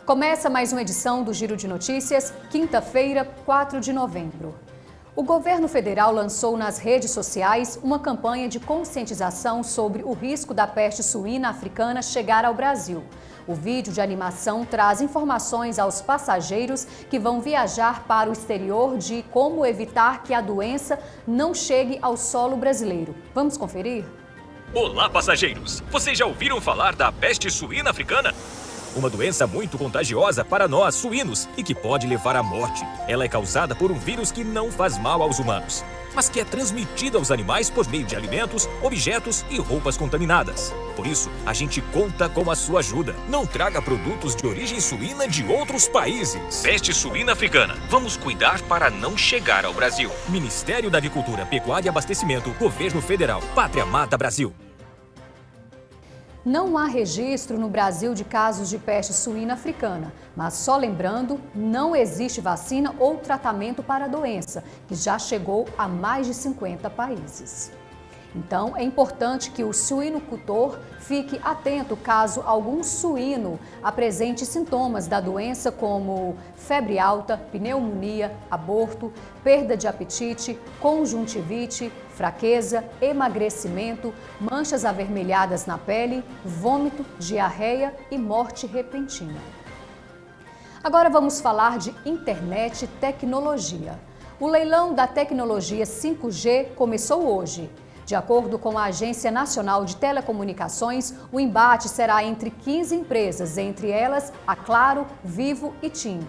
Começa mais uma edição do Giro de Notícias, quinta-feira, 4 de novembro. O governo federal lançou nas redes sociais uma campanha de conscientização sobre o risco da peste suína africana chegar ao Brasil. O vídeo de animação traz informações aos passageiros que vão viajar para o exterior de como evitar que a doença não chegue ao solo brasileiro. Vamos conferir? Olá, passageiros! Vocês já ouviram falar da peste suína africana? Uma doença muito contagiosa para nós, suínos, e que pode levar à morte. Ela é causada por um vírus que não faz mal aos humanos, mas que é transmitido aos animais por meio de alimentos, objetos e roupas contaminadas. Por isso, a gente conta com a sua ajuda. Não traga produtos de origem suína de outros países. Peste suína africana. Vamos cuidar para não chegar ao Brasil. Ministério da Agricultura, Pecuária e Abastecimento, Governo Federal, Pátria Amada Brasil. Não há registro no Brasil de casos de peste suína africana, mas só lembrando, não existe vacina ou tratamento para a doença, que já chegou a mais de 50 países. Então, é importante que o suinocultor fique atento caso algum suíno apresente sintomas da doença como febre alta, pneumonia, aborto, perda de apetite, conjuntivite, fraqueza, emagrecimento, manchas avermelhadas na pele, vômito, diarreia e morte repentina. Agora vamos falar de internet e tecnologia. O leilão da tecnologia 5G começou hoje. De acordo com a Agência Nacional de Telecomunicações, o embate será entre 15 empresas, entre elas a Claro, Vivo e TIM.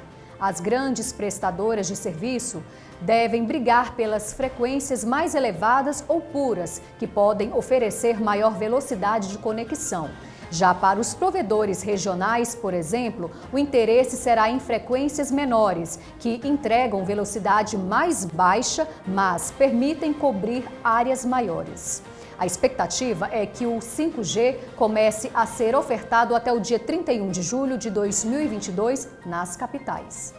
As grandes prestadoras de serviço devem brigar pelas frequências mais elevadas ou puras, que podem oferecer maior velocidade de conexão. Já para os provedores regionais, por exemplo, o interesse será em frequências menores, que entregam velocidade mais baixa, mas permitem cobrir áreas maiores. A expectativa é que o 5G comece a ser ofertado até o dia 31 de julho de 2022 nas capitais.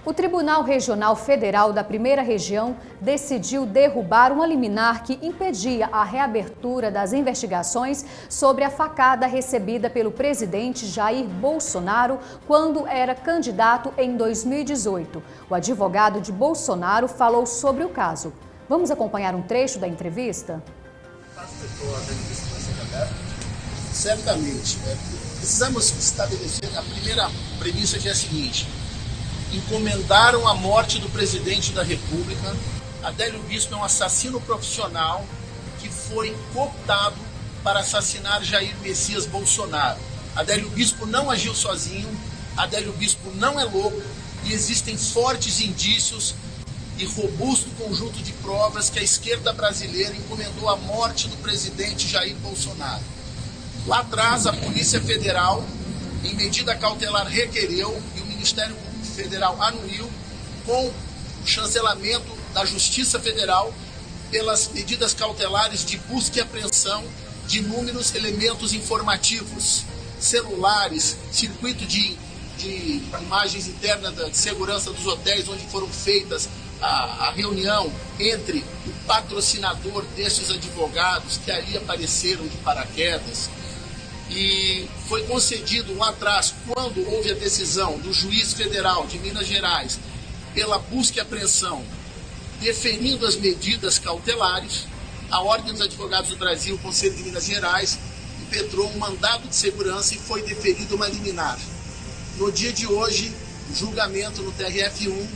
O Tribunal Regional Federal da Primeira Região decidiu derrubar uma liminar que impedia a reabertura das investigações sobre a facada recebida pelo presidente Jair Bolsonaro quando era candidato em 2018. O advogado de Bolsonaro falou sobre o caso. Vamos acompanhar um trecho da entrevista? Certamente. Precisamos estabelecer, a primeira premissa que é a seguinte: encomendaram a morte do presidente da República. Adélio Bispo é um assassino profissional que foi cooptado para assassinar Jair Messias Bolsonaro. Adélio Bispo não agiu sozinho, Adélio Bispo não é louco e existem fortes indícios e robusto conjunto de provas que a esquerda brasileira encomendou a morte do presidente Jair Bolsonaro. Lá atrás, a Polícia Federal, em medida cautelar, requereu e o Ministério Federal anuiu, com o chancelamento da Justiça Federal, pelas medidas cautelares de busca e apreensão de inúmeros elementos informativos, celulares, circuito de imagens internas de segurança dos hotéis onde foram feitas a reunião entre o patrocinador desses advogados que ali apareceram de paraquedas. E foi concedido lá atrás, quando houve a decisão do juiz federal de Minas Gerais pela busca e apreensão, deferindo as medidas cautelares, a Ordem dos Advogados do Brasil, o Conselho de Minas Gerais, impetrou um mandado de segurança e foi deferido uma liminar. No dia de hoje, julgamento no TRF1,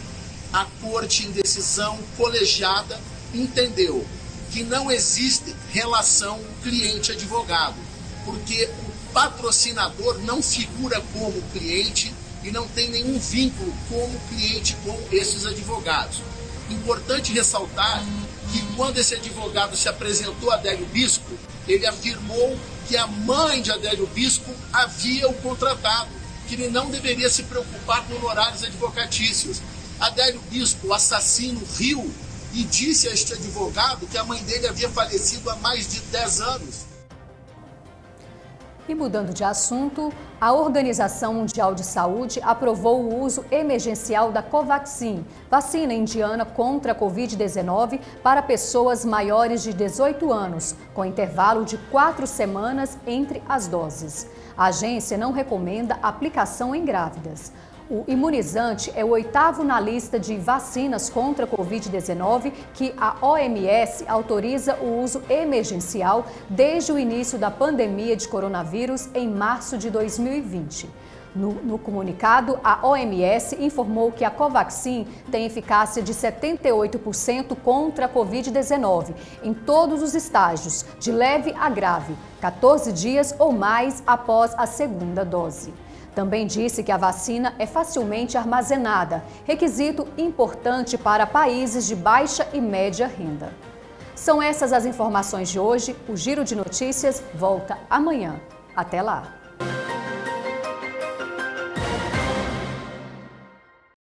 a Corte, em decisão colegiada, entendeu que não existe relação cliente-advogado, porque o patrocinador não figura como cliente e não tem nenhum vínculo como cliente com esses advogados. Importante ressaltar que quando esse advogado se apresentou a Adélio Bispo, ele afirmou que a mãe de Adélio Bispo havia o contratado, que ele não deveria se preocupar com honorários advocatícios. Adélio Bispo, o assassino, riu e disse a este advogado que a mãe dele havia falecido há mais de 10 anos. E mudando de assunto, a Organização Mundial de Saúde aprovou o uso emergencial da Covaxin, vacina indiana contra a Covid-19 para pessoas maiores de 18 anos, com intervalo de 4 semanas entre as doses. A agência não recomenda aplicação em grávidas. O imunizante é o 8º na lista de vacinas contra a Covid-19 que a OMS autoriza o uso emergencial desde o início da pandemia de coronavírus em março de 2020. No comunicado, a OMS informou que a Covaxin tem eficácia de 78% contra a Covid-19 em todos os estágios, de leve a grave, 14 dias ou mais após a segunda dose. Também disse que a vacina é facilmente armazenada, requisito importante para países de baixa e média renda. São essas as informações de hoje. O Giro de Notícias volta amanhã. Até lá!